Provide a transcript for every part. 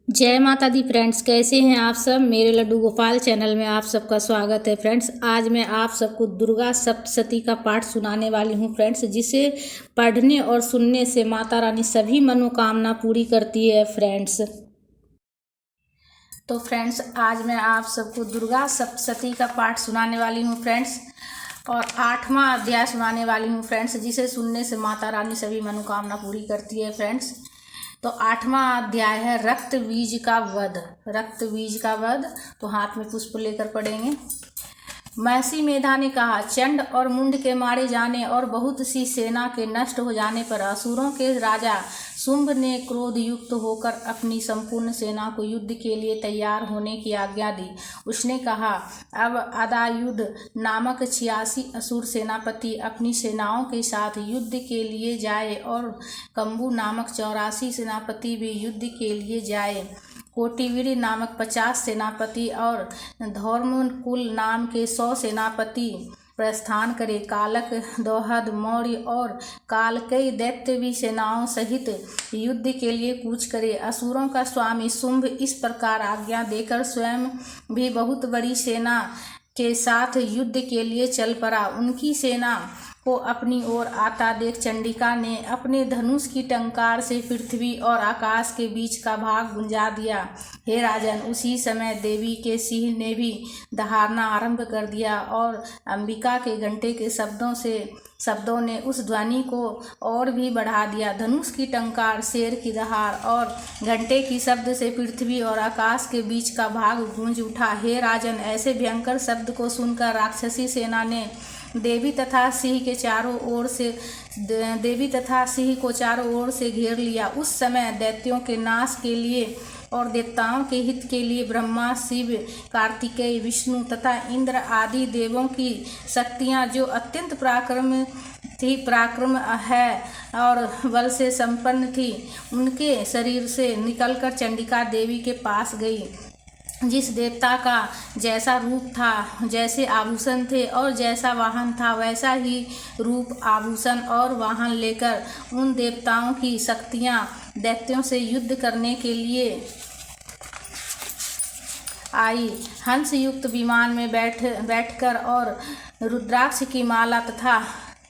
जय माता दी फ्रेंड्स, कैसे हैं आप सब। मेरे लड्डू गोपाल चैनल में आप सबका स्वागत है फ्रेंड्स। आज मैं आप सबको दुर्गा सप्तशती का पाठ सुनाने वाली हूं फ्रेंड्स, जिसे पढ़ने और सुनने से माता रानी सभी मनोकामना पूरी करती है फ्रेंड्स। तो फ्रेंड्स, आज मैं आप सबको दुर्गा सप्तशती का पाठ सुनाने वाली हूं फ्रेंड्स, और 8वां अध्याय सुनाने वाली हूं फ्रेंड्स, जिसे सुनने से माता रानी सभी मनोकामना पूरी करती है फ्रेंड्स। तो 8वां अध्याय है रक्त बीज का वध। रक्त बीज का वध, तो हाथ में पुष्प लेकर पढ़ेंगे। महसी मेधा ने कहा, चंड और मुंड के मारे जाने और बहुत सी सेना के नष्ट हो जाने पर असुरों के राजा शुंभ ने क्रोध युक्त होकर अपनी संपूर्ण सेना को युद्ध के लिए तैयार होने की आज्ञा दी। उसने कहा, अब अदायुध नामक 86 असुर सेनापति अपनी सेनाओं के साथ युद्ध के लिए जाए और कंबू नामक 84 सेनापति भी युद्ध के लिए जाए। कोटिवीर नामक 50 सेनापति और धौम्रकुल नाम के 100 सेनापति प्रस्थान करे। कालक, दोहद, मौर्य और कालकई दैत्य भी सेनाओं सहित युद्ध के लिए कूच करे। असुरों का स्वामी शुंभ इस प्रकार आज्ञा देकर स्वयं भी बहुत बड़ी सेना के साथ युद्ध के लिए चल पड़ा। उनकी सेना को अपनी ओर आता देख चंडिका ने अपने धनुष की टंकार से पृथ्वी और आकाश के बीच का भाग गुंजा दिया। हे राजन, उसी समय देवी के सिंह ने भी दहाड़ना आरंभ कर दिया और अंबिका के घंटे के शब्दों ने उस ध्वनि को और भी बढ़ा दिया। धनुष की टंकार, शेर की दहाड़ और घंटे की शब्द से पृथ्वी और आकाश के बीच का भाग गूंज उठा। हे राजन, ऐसे भयंकर शब्द को सुनकर राक्षसी सेना ने देवी तथा सिंह को चारों ओर से घेर लिया। उस समय दैत्यों के नाश के लिए और देवताओं के हित के लिए ब्रह्मा, शिव, कार्तिकेय, विष्णु तथा इंद्र आदि देवों की शक्तियाँ, जो अत्यंत पराक्रम है और बल से संपन्न थी, उनके शरीर से निकलकर चंडिका देवी के पास गई। जिस देवता का जैसा रूप था, जैसे आभूषण थे और जैसा वाहन था, वैसा ही रूप, आभूषण और वाहन लेकर उन देवताओं की शक्तियाँ दैत्यों से युद्ध करने के लिए आई। हंस युक्त विमान में बैठकर और रुद्राक्ष की माला तथा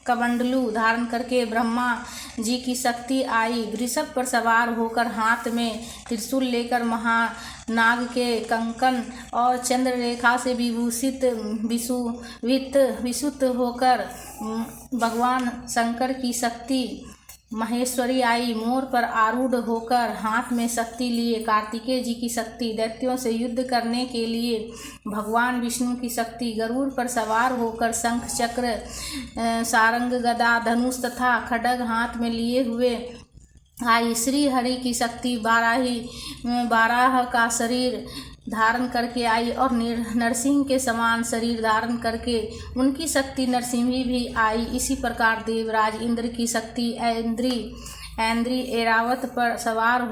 कमंडलू धारण करके ब्रह्मा जी की शक्ति आई। वृषभ पर सवार होकर हाथ में त्रिशूल लेकर महानाग के कंकन और चंद्ररेखा से विभूषित होकर भगवान शंकर की शक्ति महेश्वरी आई। मोर पर आरूढ़ होकर हाथ में शक्ति लिए कार्तिकेय जी की शक्ति, दैत्यों से युद्ध करने के लिए भगवान विष्णु की शक्ति, गरुड़ पर सवार होकर शंख, चक्र, सारंग, गदा, धनुष तथा खड्ग हाथ में लिए हुए आई। श्री हरि की शक्ति बाराह का शरीर धारण करके आई और नरसिंह के समान शरीर धारण करके उनकी शक्ति नरसिंही भी आई। इसी प्रकार देवराज इंद्र की शक्ति ऐन्द्री ऐरावत पर सवार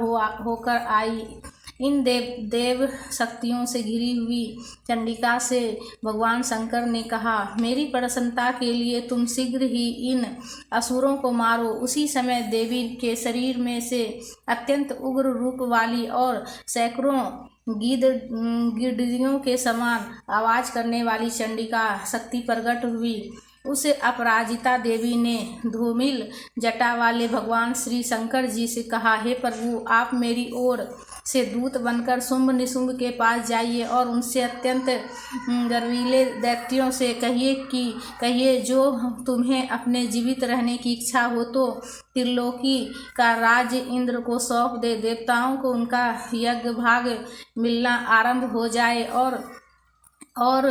होकर आई। इन देव शक्तियों से घिरी हुई चंडिका से भगवान शंकर ने कहा, मेरी प्रसन्नता के लिए तुम शीघ्र ही इन असुरों को मारो। उसी समय देवी के शरीर में से अत्यंत उग्र रूप वाली और सैकड़ों गिरगिटियों के समान आवाज करने वाली चंडिका शक्ति प्रकट हुई। उस अपराजिता देवी ने धूमिल जटा वाले भगवान श्री शंकर जी से कहा, हे प्रभु, आप मेरी ओर से दूत बनकर शुंभ निशुंभ के पास जाइए और उनसे अत्यंत गर्वीले दैत्यों से कहिए जो तुम्हें अपने जीवित रहने की इच्छा हो तो त्रिलोकी का राज्य इंद्र को सौंप दे। देवताओं को उनका यज्ञ भाग मिलना आरंभ हो जाए और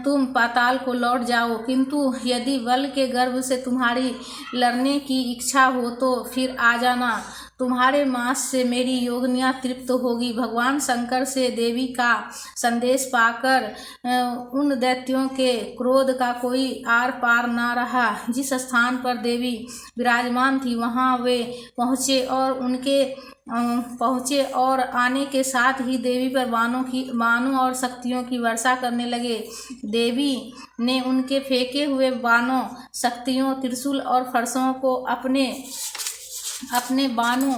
तुम पाताल को लौट जाओ। किंतु यदि बल के गर्भ से तुम्हारी लड़ने की इच्छा हो तो फिर आ जाना। तुम्हारे मांस से मेरी योगिनियाँ तृप्त होगी। भगवान शंकर से देवी का संदेश पाकर उन दैत्यों के क्रोध का कोई आर पार न रहा। जिस स्थान पर देवी विराजमान थी वहाँ वे पहुँचे और आने के साथ ही देवी पर बाणों और शक्तियों की वर्षा करने लगे। देवी ने उनके फेंके हुए बाणों, शक्तियों, त्रिशूल और फरसों को अपने बाणों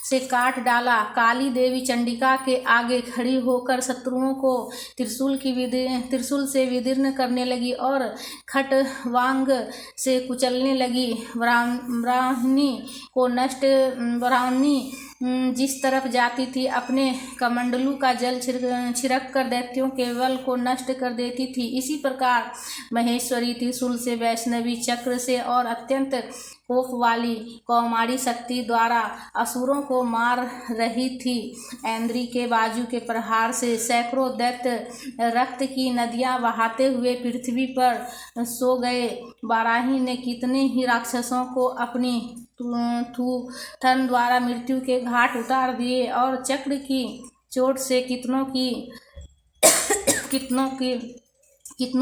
से काट डाला। काली देवी चंडिका के आगे खड़ी होकर शत्रुओं को त्रिशूल से विदीर्ण करने लगी और खटवांग से कुचलने लगी। ब्राह्मणी जिस तरफ जाती थी अपने कमंडलू का जल छिड़क कर दैत्यों के बल को नष्ट कर देती थी। इसी प्रकार महेश्वरी त्रिशूल से, वैष्णवी चक्र से और अत्यंत कोप वाली कौमारी शक्ति द्वारा असुरों को मार रही थी। ऐन्द्री के बाजू के प्रहार से सैकड़ों दैत्य रक्त की नदियां बहाते हुए पृथ्वी पर सो गए। वाराही ने कितने ही राक्षसों को अपनी थूथन द्वारा मृत्यु के घाट उतार दिए और चक्र की चोट से कितनों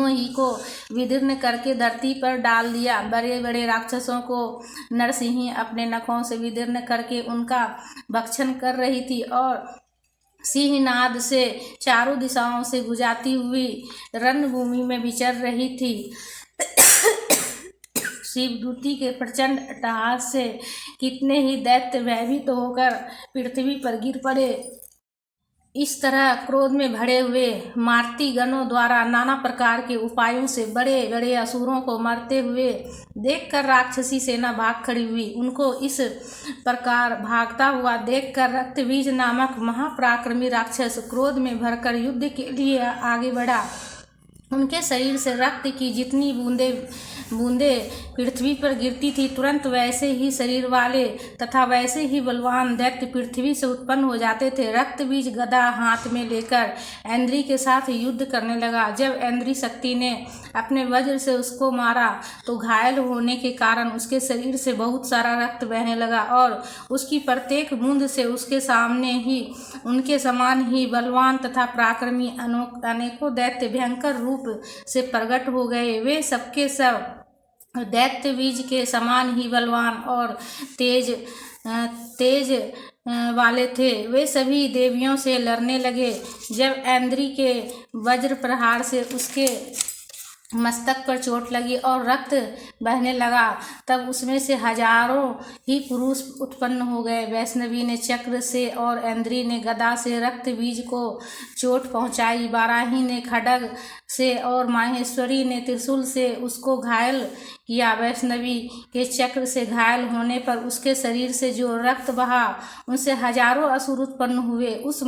ही को विदीर्ण करके धरती पर डाल दिया। बड़े बड़े राक्षसों को नरसिंही अपने नखों से विदीर्ण करके उनका भक्षण कर रही थी और सिंहनाद से चारों दिशाओं से गुजाती हुई रणभूमि में विचर रही थी। शिवदूती के प्रचंड अट्टहास से कितने ही दैत्य भयभीत होकर पृथ्वी पर गिर पड़े। इस तरह क्रोध में भरे हुए मारुति गणों द्वारा नाना प्रकार के उपायों से बड़े बड़े असुरों को मरते हुए देखकर राक्षसी सेना भाग खड़ी हुई। उनको इस प्रकार भागता हुआ देखकर रक्तबीज नामक महापराक्रमी राक्षस क्रोध में भरकर युद्ध के लिए आगे बढ़ा। उनके शरीर से रक्त की जितनी बूंदें पृथ्वी पर गिरती थी, तुरंत वैसे ही शरीर वाले तथा वैसे ही बलवान दैत्य पृथ्वी से उत्पन्न हो जाते थे। रक्तबीज गदा हाथ में लेकर ऐन्द्री के साथ युद्ध करने लगा। जब ऐन्द्री शक्ति ने अपने वज्र से उसको मारा तो घायल होने के कारण उसके शरीर से बहुत सारा रक्त बहने लगा और उसकी प्रत्येक बूंद से उनके समान ही बलवान तथा पराक्रमी अनेकों दैत्य भयंकर रूप से प्रकट हो गए। वे सबके सब दैत्य बीज के समान ही बलवान और तेज वाले थे। वे सभी देवियों से लड़ने लगे। जब ऐन्द्री के वज्र प्रहार से उसके मस्तक पर चोट लगी और रक्त बहने लगा, तब उसमें से हजारों ही पुरुष उत्पन्न हो गए। वैष्णवी ने चक्र से और ऐन्द्री ने गदा से रक्त बीज को चोट पहुंचाई। वाराही ने खड्ग से और माहेश्वरी ने त्रिशूल से उसको घायल किया। वैष्णवी के चक्र से घायल होने पर उसके शरीर से जो रक्त बहा, उनसे हजारों असुर उत्पन्न हुए। उस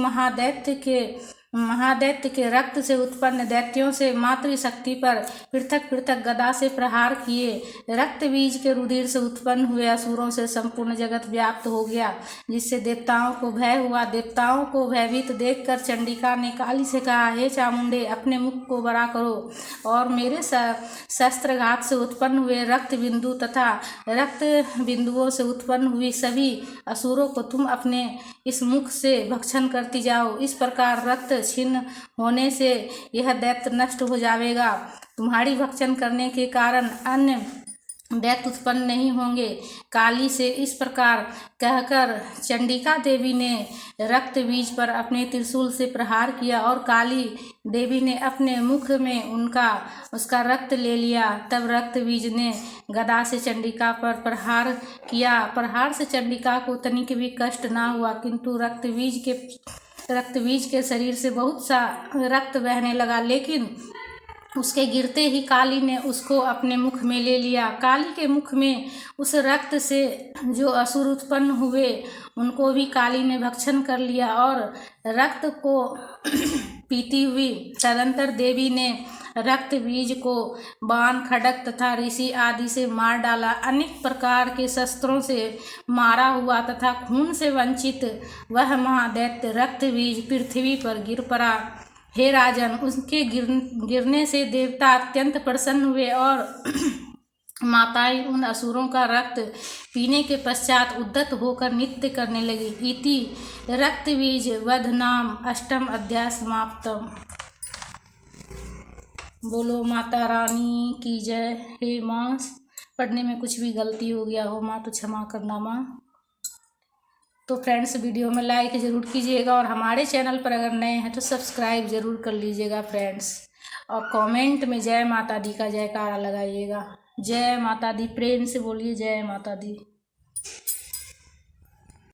महादैत्य के रक्त से उत्पन्न दैत्यों से मातृशक्ति पर पृथक पृथक गदा से प्रहार किए। रक्त बीज के रुधिर से उत्पन्न हुए असुरों से संपूर्ण जगत व्याप्त हो गया, जिससे देवताओं को भय हुआ। देवताओं को भयभीत देखकर चंडिका ने काली से कहा, हे चामुंडे, अपने मुख को बड़ा करो और मेरे शस्त्रघात से उत्पन्न हुए रक्त बिंदु तथा रक्त बिंदुओं से उत्पन्न हुई सभी असुरों को तुम अपने इस मुख से भक्षण करती जाओ। इस प्रकार रक्त छिन्न होने से यह दैत्य नष्ट हो जाएगा। तुम्हारी भक्षण करने के कारण अन्य दैत्य उत्पन्न नहीं होंगे। काली से इस प्रकार कहकर चंडिका देवी ने रक्त बीज पर अपने त्रिशूल से प्रहार किया और काली देवी ने अपने मुख में उसका रक्त ले लिया। तब रक्त बीज ने गदा से चंडिका पर प्रहार किया। प्रहार से चंडिका को तनिक भी कष्ट ना हुआ, किंतु रक्त बीज के शरीर से बहुत सा रक्त बहने लगा, लेकिन उसके गिरते ही काली ने उसको अपने मुख में ले लिया। काली के मुख में उस रक्त से जो असुर उत्पन्न हुए, उनको भी काली ने भक्षण कर लिया और रक्त को पीती हुई। तदंतर देवी ने रक्त बीज को बाण, खड्ग तथा ऋषि आदि से मार डाला। अनेक प्रकार के शस्त्रों से मारा हुआ तथा खून से वंचित वह महादैत्य रक्त बीज पृथ्वी पर गिर पड़ा। हे राजन, उसके गिरने से देवता अत्यंत प्रसन्न हुए और माताएं उन असुरों का रक्त पीने के पश्चात उद्यत होकर नृत्य करने लगी। इति रक्त बीज वध नाम अष्टम अध्याय समाप्तम। बोलो माता रानी की जय। हे माँ, पढ़ने में कुछ भी गलती हो गया हो माँ तो क्षमा करना माँ। तो फ्रेंड्स, वीडियो में लाइक ज़रूर कीजिएगा और हमारे चैनल पर अगर नए हैं तो सब्सक्राइब ज़रूर कर लीजिएगा फ्रेंड्स। और कमेंट में जय माता दी का जयकारा लगाइएगा। जय माता दी, प्रेम से बोलिए जय माता दी।